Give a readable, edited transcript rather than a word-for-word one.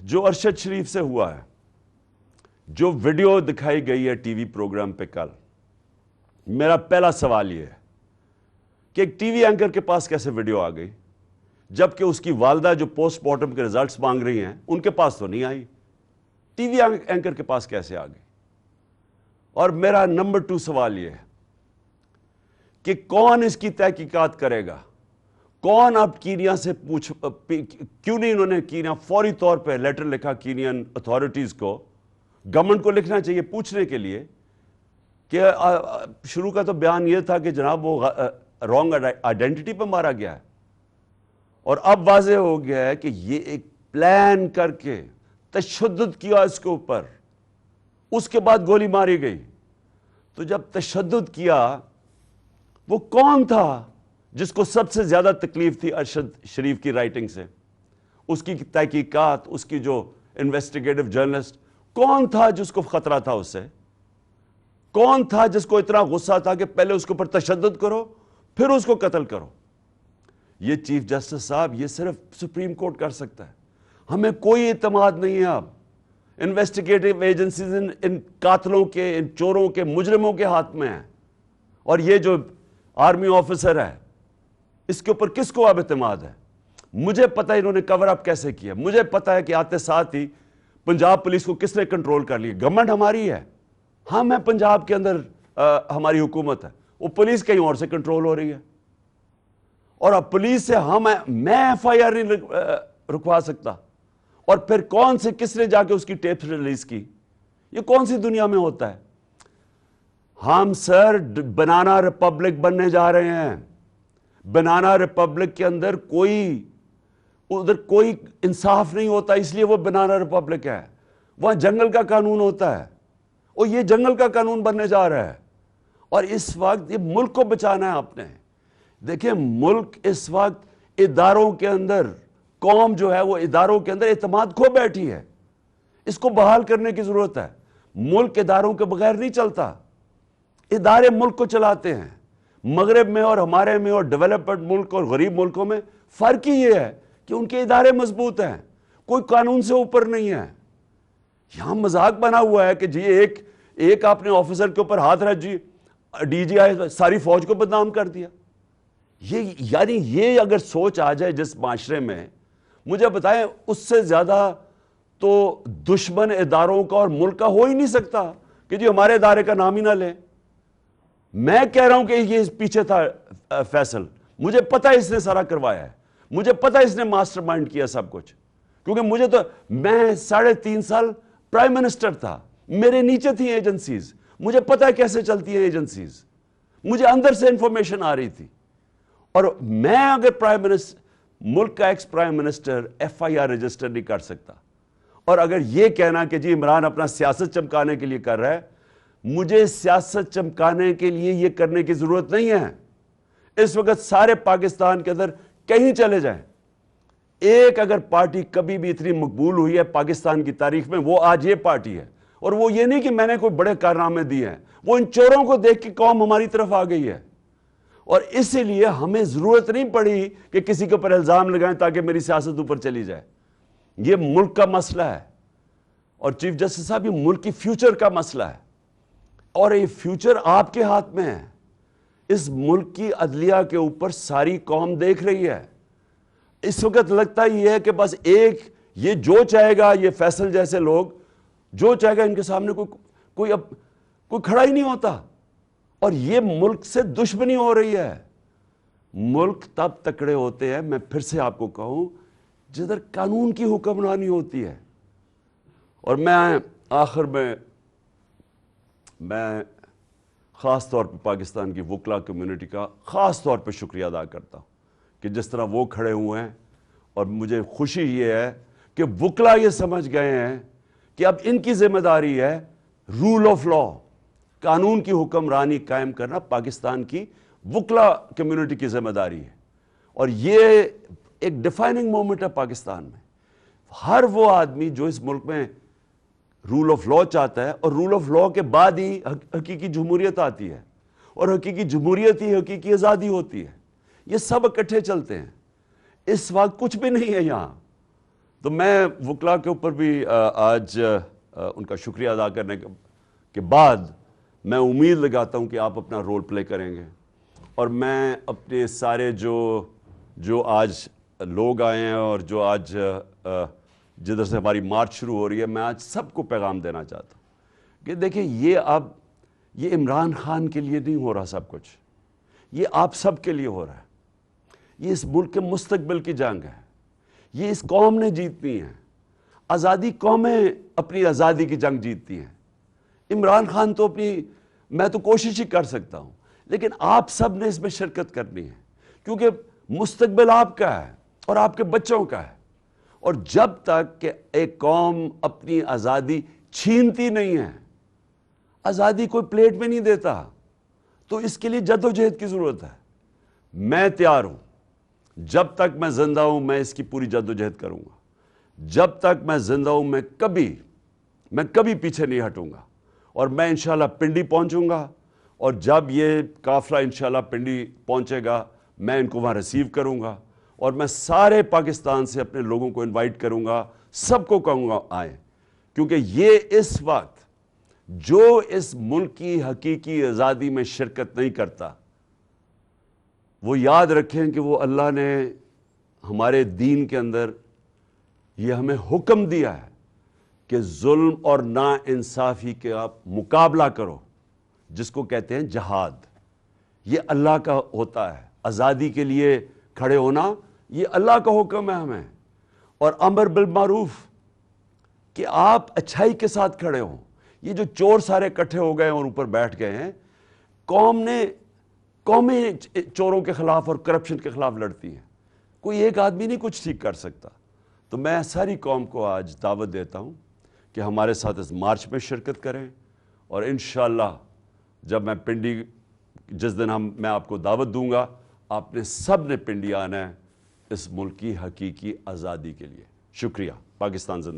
جو ارشد شریف سے ہوا ہے، جو ویڈیو دکھائی گئی ہے ٹی وی پروگرام پہ کل، میرا پہلا سوال یہ ہے کہ ایک ٹی وی اینکر کے پاس کیسے ویڈیو آ گئی، جبکہ اس کی والدہ جو پوسٹ مارٹم کے ریزلٹس مانگ رہی ہیں ان کے پاس تو نہیں آئی، ٹی وی اینکر کے پاس کیسے آ گئی؟ اور میرا نمبر 2 سوال یہ ہے کہ کون اس کی تحقیقات کرے گا؟ کون اب کینیا سے کیوں نہیں انہوں نے کینیا فوری طور پہ لیٹر لکھا کینین اتھارٹیز کو، گورنمنٹ کو لکھنا چاہیے پوچھنے کے لیے کہ شروع کا تو بیان یہ تھا کہ جناب وہ رانگ آئیڈینٹی پہ مارا گیا ہے، اور اب واضح ہو گیا ہے کہ یہ ایک پلان کر کے تشدد کیا اس کے اوپر، اس کے بعد گولی ماری گئی۔ تو جب تشدد کیا، وہ کون تھا جس کو سب سے زیادہ تکلیف تھی ارشد شریف کی رائٹنگ سے؟ اس کی تحقیقات، اس کی جو انویسٹیگیٹو جرنلسٹ، کون تھا جس کو خطرہ تھا اس سے؟ کون تھا جس کو اتنا غصہ تھا کہ پہلے اس کے اوپر تشدد کرو پھر اس کو قتل کرو؟ یہ چیف جسٹس صاحب یہ صرف سپریم کورٹ کر سکتا ہے۔ ہمیں کوئی اعتماد نہیں ہے اب، انویسٹیگیٹو ایجنسیز ان قاتلوں کے، ان چوروں کے، مجرموں کے ہاتھ میں ہیں، اور یہ جو آرمی آفیسر ہے اس کے اوپر کس کو اب اعتماد ہے؟ مجھے پتا انہوں نے کور اپ کیسے کیا، مجھے پتا ہے کہ آتے ساتھ ہی پنجاب پولیس کو کس نے کنٹرول کر لیا۔ گورنمنٹ ہماری ہے، ہم ہیں پنجاب کے اندر، ہماری حکومت ہے، وہ پولیس کہیں اور سے کنٹرول ہو رہی ہے، اور اب پولیس سے میں ایف آئی آر نہیں رکوا سکتا، اور پھر کون سے کس نے جا کے اس کی ٹیپ ریلیز کی؟ یہ کون سی دنیا میں ہوتا ہے؟ ہم سر بنانا ریپبلک بننے جا رہے ہیں۔ بنانا ریپبلک کے اندر ادھر کوئی انصاف نہیں ہوتا، اس لیے وہ بنانا ریپبلک ہے۔ وہاں جنگل کا قانون ہوتا ہے، اور یہ جنگل کا قانون بننے جا رہا ہے، اور اس وقت یہ ملک کو بچانا ہے آپ نے۔ دیکھیں ملک اس وقت اداروں کے اندر، قوم جو ہے وہ اداروں کے اندر اعتماد کھو بیٹھی ہے، اس کو بحال کرنے کی ضرورت ہے۔ ملک اداروں کے بغیر نہیں چلتا، ادارے ملک کو چلاتے ہیں۔ مغرب میں اور ہمارے میں اور ڈیولپڈ ملک اور غریب ملکوں میں فرق ہی یہ ہے کہ ان کے ادارے مضبوط ہیں، کوئی قانون سے اوپر نہیں ہے۔ یہاں مذاق بنا ہوا ہے کہ جی ایک آپ نے آفیسر کے اوپر ہاتھ رکھ جی ڈی جی آئی ساری فوج کو بدنام کر دیا۔ یعنی یہ اگر سوچ آ جائے جس معاشرے میں، مجھے بتائیں اس سے زیادہ تو دشمن اداروں کا اور ملک کا ہو ہی نہیں سکتا کہ جی ہمارے ادارے کا نام ہی نہ لیں۔ میں کہہ رہا ہوں کہ یہ پیچھے تھا فیصل، مجھے پتا اس نے سارا کروایا ہے، مجھے پتا اس نے ماسٹر مائنڈ کیا سب کچھ، کیونکہ میں 3.5 سال پرائم منسٹر تھا، میرے نیچے تھیں ایجنسیز، مجھے پتا ہے کیسے چلتی ہیں ایجنسیز، مجھے اندر سے انفارمیشن آ رہی تھی۔ اور میں اگر ملک کا ex prime minister F I R register نہیں کر سکتا، اور اگر یہ کہنا کہ جی عمران اپنا سیاست چمکانے کے لیے کر رہا ہے، مجھے سیاست چمکانے کے لیے یہ کرنے کی ضرورت نہیں ہے۔ اس وقت سارے پاکستان کے اندر کہیں چلے جائیں، ایک اگر پارٹی کبھی بھی اتنی مقبول ہوئی ہے پاکستان کی تاریخ میں، وہ آج یہ پارٹی ہے۔ اور وہ یہ نہیں کہ میں نے کوئی بڑے کارنامے دیے ہیں، وہ ان چوروں کو دیکھ کے قوم ہماری طرف آ گئی ہے، اور اسی لیے ہمیں ضرورت نہیں پڑی کہ کسی کے اوپر الزام لگائیں تاکہ میری سیاست اوپر چلی جائے۔ یہ ملک کا مسئلہ ہے، اور چیف جسٹس صاحب یہ ملک کی فیوچر کا مسئلہ ہے، اور یہ فیوچر آپ کے ہاتھ میں ہے۔ اس ملک کی عدلیہ کے اوپر ساری قوم دیکھ رہی ہے۔ اس وقت لگتا یہ ہے کہ بس یہ جو چاہے گا، یہ فیصل جیسے لوگ جو چاہے گا ان کے سامنے کوئی کھڑا ہی نہیں ہوتا، اور یہ ملک سے دشمنی ہو رہی ہے۔ ملک تب تکڑے ہوتے ہیں، میں پھر سے آپ کو کہوں، جدھر قانون کی حکمرانی ہوتی ہے۔ اور میں آخر میں خاص طور پہ پاکستان کی وکلا کمیونٹی کا خاص طور پہ شکریہ ادا کرتا ہوں کہ جس طرح وہ کھڑے ہوئے ہیں، اور مجھے خوشی یہ ہے کہ وکلا یہ سمجھ گئے ہیں کہ اب ان کی ذمہ داری ہے رول آف لا، قانون کی حکمرانی قائم کرنا پاکستان کی وکلا کمیونٹی کی ذمہ داری ہے، اور یہ ایک ڈیفائننگ مومنٹ ہے پاکستان میں۔ ہر وہ آدمی جو اس ملک میں رول آف لا چاہتا ہے، اور رول آف لا کے بعد ہی حقیقی جمہوریت آتی ہے، اور حقیقی جمہوریت ہی حقیقی آزادی ہوتی ہے۔ یہ سب اکٹھے چلتے ہیں۔ اس وقت کچھ بھی نہیں ہے یہاں، تو میں وکلا کے اوپر بھی آج ان کا شکریہ ادا کرنے کے بعد میں امید لگاتا ہوں کہ آپ اپنا رول پلے کریں گے، اور میں اپنے سارے جو آج لوگ آئے ہیں اور جو آج جدھر سے ہماری مارچ شروع ہو رہی ہے، میں آج سب کو پیغام دینا چاہتا ہوں کہ دیکھیں یہ عمران خان کے لیے نہیں ہو رہا سب کچھ، یہ آپ سب کے لیے ہو رہا ہے۔ یہ اس ملک کے مستقبل کی جنگ ہے، یہ اس قوم نے جیتنی ہے۔ آزادی قومیں اپنی آزادی کی جنگ جیتتی ہیں۔ عمران خان تو میں تو کوشش ہی کر سکتا ہوں، لیکن آپ سب نے اس میں شرکت کرنی ہے، کیونکہ مستقبل آپ کا ہے اور آپ کے بچوں کا ہے، اور جب تک کہ ایک قوم اپنی آزادی چھینتی نہیں ہے، آزادی کوئی پلیٹ میں نہیں دیتا، تو اس کے لیے جد و جہد کی ضرورت ہے۔ میں تیار ہوں، جب تک میں زندہ ہوں میں اس کی پوری جد و جہد کروں گا، جب تک میں زندہ ہوں میں کبھی پیچھے نہیں ہٹوں گا، اور میں انشاءاللہ پنڈی پہنچوں گا، اور جب یہ قافلہ انشاءاللہ پنڈی پہنچے گا میں ان کو وہاں ریسیو کروں گا، اور میں سارے پاکستان سے اپنے لوگوں کو انوائٹ کروں گا، سب کو کہوں گا آئیں، کیونکہ یہ اس وقت جو اس ملک کی حقیقی آزادی میں شرکت نہیں کرتا، وہ یاد رکھیں کہ وہ اللہ نے ہمارے دین کے اندر یہ ہمیں حکم دیا ہے کہ ظلم اور نا انصافی کے آپ مقابلہ کرو، جس کو کہتے ہیں جہاد۔ یہ اللہ کا ہوتا ہے، آزادی کے لیے کھڑے ہونا یہ اللہ کا حکم ہے ہمیں، اور امر بالمعروف کہ آپ اچھائی کے ساتھ کھڑے ہوں۔ یہ جو چور سارے اکٹھے ہو گئے اور اوپر بیٹھ گئے ہیں، قومیں چوروں کے خلاف اور کرپشن کے خلاف لڑتی ہیں، کوئی ایک آدمی نہیں کچھ ٹھیک کر سکتا۔ تو میں ساری قوم کو آج دعوت دیتا ہوں کہ ہمارے ساتھ اس مارچ میں شرکت کریں، اور انشاءاللہ جب میں پنڈی جس دن میں آپ کو دعوت دوں گا، آپ نے سب نے پنڈی آنا ہے اس ملک کی حقیقی آزادی کے لیے۔ شکریہ۔ پاکستان زندہ۔